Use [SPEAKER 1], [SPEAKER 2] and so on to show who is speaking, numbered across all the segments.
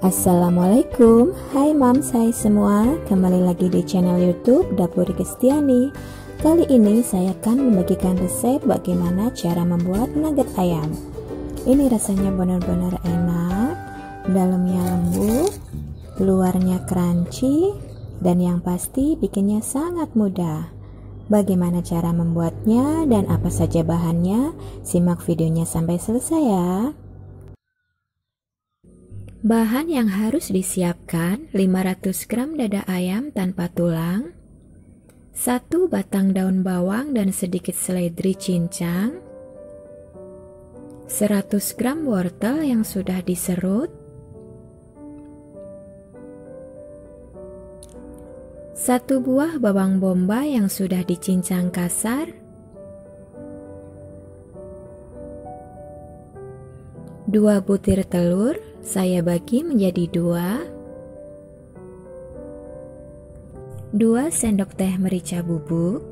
[SPEAKER 1] Assalamualaikum, hai mams, hai semua. Kembali lagi di channel YouTube Dapur Kristiani. Kali ini saya akan membagikan resep bagaimana cara membuat nugget ayam. Ini rasanya benar-benar enak, dalamnya lembut, luarnya crunchy, dan yang pasti bikinnya sangat mudah. Bagaimana cara membuatnya dan apa saja bahannya? Simak videonya sampai selesai ya. Bahan yang harus disiapkan: 500 gram dada ayam tanpa tulang, 1 batang daun bawang dan sedikit seledri cincang, 100 gram wortel yang sudah diserut, 1 buah bawang bombay yang sudah dicincang kasar, 2 butir telur, saya bagi menjadi 2 sendok teh merica bubuk,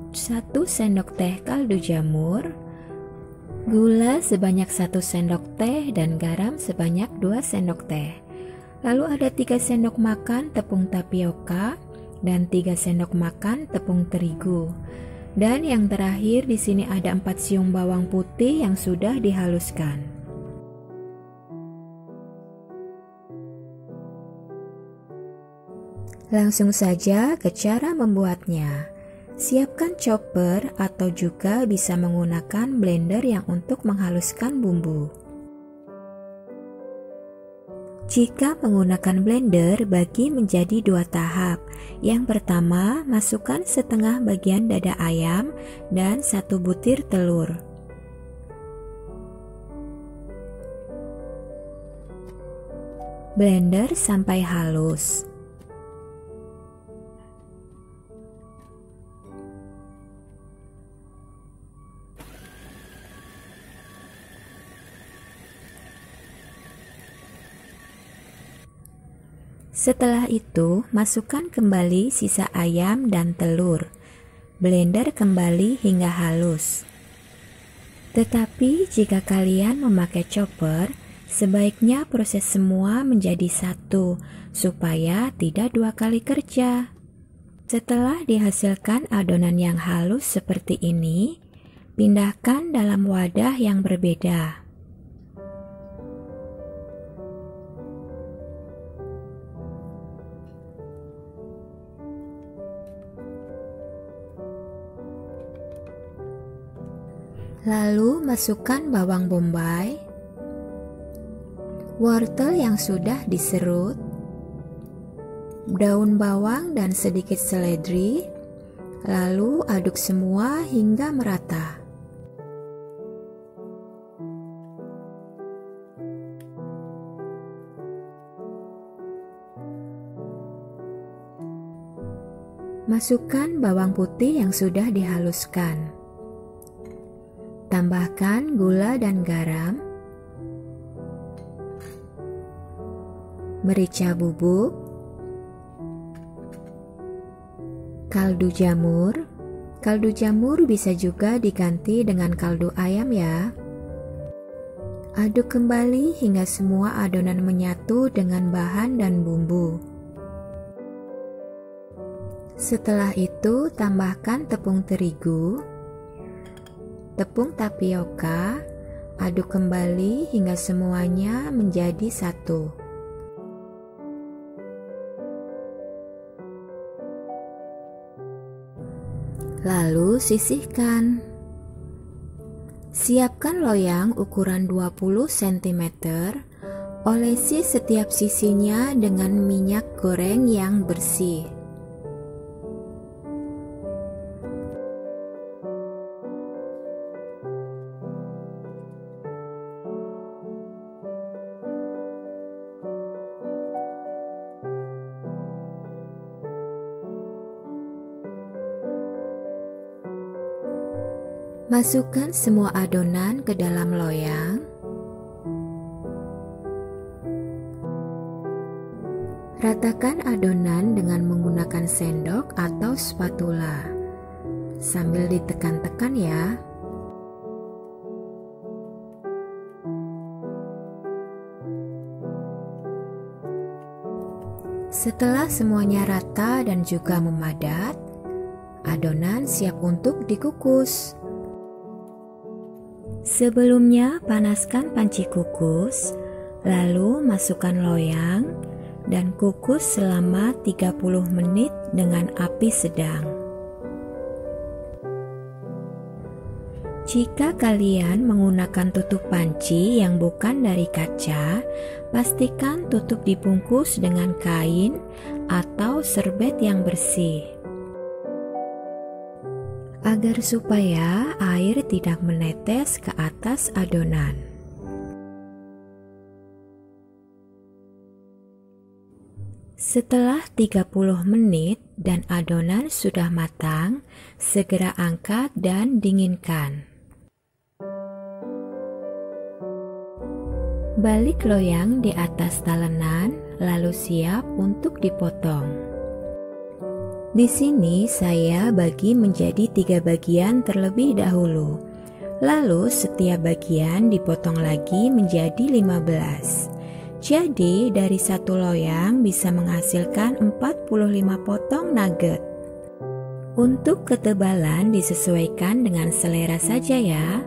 [SPEAKER 1] 1 sendok teh kaldu jamur, gula sebanyak 1 sendok teh dan garam sebanyak 2 sendok teh. Lalu ada 3 sendok makan tepung tapioka dan 3 sendok makan tepung terigu. Dan yang terakhir di sini ada 4 siung bawang putih yang sudah dihaluskan. Langsung saja ke cara membuatnya. Siapkan chopper atau juga bisa menggunakan blender yang untuk menghaluskan bumbu. Jika menggunakan blender, bagi menjadi 2 tahap. Yang pertama, masukkan setengah bagian dada ayam dan 1 butir telur. Blender sampai halus. Setelah itu, masukkan kembali sisa ayam dan telur. Blender kembali hingga halus. Tetapi jika kalian memakai chopper, sebaiknya proses semua menjadi satu, supaya tidak 2 kali kerja. Setelah dihasilkan adonan yang halus seperti ini, pindahkan dalam wadah yang berbeda. Lalu masukkan bawang bombay, wortel yang sudah diserut, daun bawang dan sedikit seledri, lalu aduk semua hingga merata. Masukkan bawang putih yang sudah dihaluskan. Tambahkan gula dan garam, merica bubuk, kaldu jamur. Kaldu jamur bisa juga diganti dengan kaldu ayam ya. Aduk kembali hingga semua adonan menyatu dengan bahan dan bumbu. Setelah itu, tambahkan tepung terigu, tepung tapioka, aduk kembali hingga semuanya menjadi satu. Lalu sisihkan. Siapkan loyang ukuran 20 cm, olesi setiap sisinya dengan minyak goreng yang bersih. Masukkan semua adonan ke dalam loyang. Ratakan adonan dengan menggunakan sendok atau spatula. Sambil ditekan-tekan ya. Setelah semuanya rata dan juga memadat, adonan siap untuk dikukus. Sebelumnya panaskan panci kukus, lalu masukkan loyang dan kukus selama 30 menit dengan api sedang. Jika kalian menggunakan tutup panci yang bukan dari kaca, pastikan tutup dibungkus dengan kain atau serbet yang bersih, agar supaya air tidak menetes ke atas adonan. Setelah 30 menit dan adonan sudah matang, segera angkat dan dinginkan. Balik loyang di atas talenan, lalu siap untuk dipotong. Di sini saya bagi menjadi 3 bagian terlebih dahulu. Lalu setiap bagian dipotong lagi menjadi 15. Jadi dari satu loyang bisa menghasilkan 45 potong nugget. Untuk ketebalan disesuaikan dengan selera saja ya.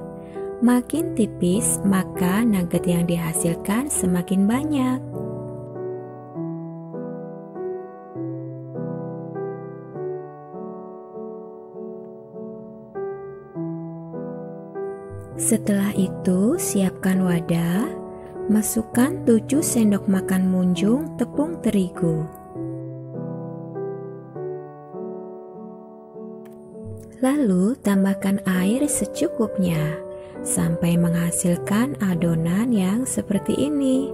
[SPEAKER 1] Makin tipis, maka nugget yang dihasilkan semakin banyak. Setelah itu, siapkan wadah, masukkan 7 sendok makan munjung tepung terigu. Lalu tambahkan air secukupnya sampai menghasilkan adonan yang seperti ini.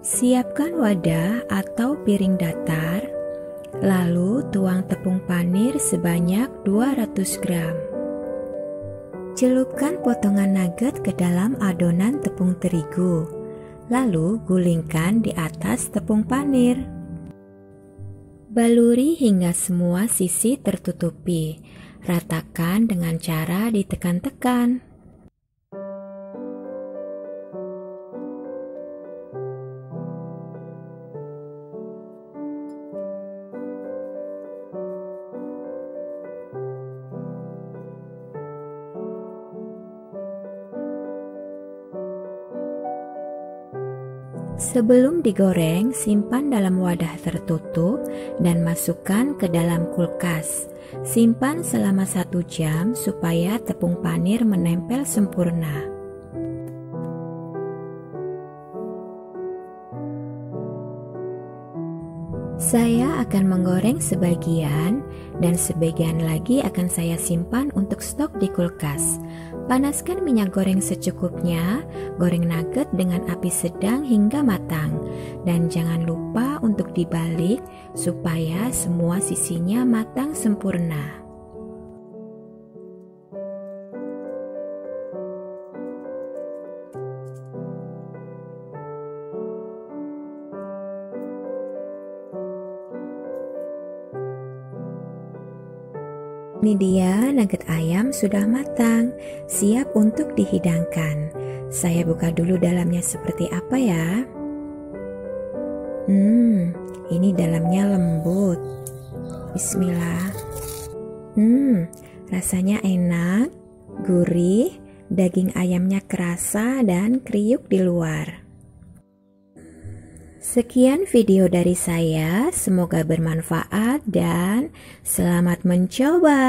[SPEAKER 1] Siapkan wadah atau piring datar, lalu tuang tepung panir sebanyak 200 gram. Celupkan potongan nugget ke dalam adonan tepung terigu, lalu gulingkan di atas tepung panir. Baluri hingga semua sisi tertutupi. Ratakan dengan cara ditekan-tekan. Sebelum digoreng, simpan dalam wadah tertutup dan masukkan ke dalam kulkas. Simpan selama 1 jam supaya tepung panir menempel sempurna. Saya akan menggoreng sebagian dan sebagian lagi akan saya simpan untuk stok di kulkas. Panaskan minyak goreng secukupnya, goreng nugget dengan api sedang hingga matang. Dan jangan lupa untuk dibalik supaya semua sisinya matang sempurna. Ini dia nugget ayam sudah matang, siap untuk dihidangkan. Saya buka dulu dalamnya seperti apa ya. Ini dalamnya lembut. Bismillah. Rasanya enak, gurih, daging ayamnya kerasa dan kriuk di luar. Sekian video dari saya, semoga bermanfaat dan selamat mencoba.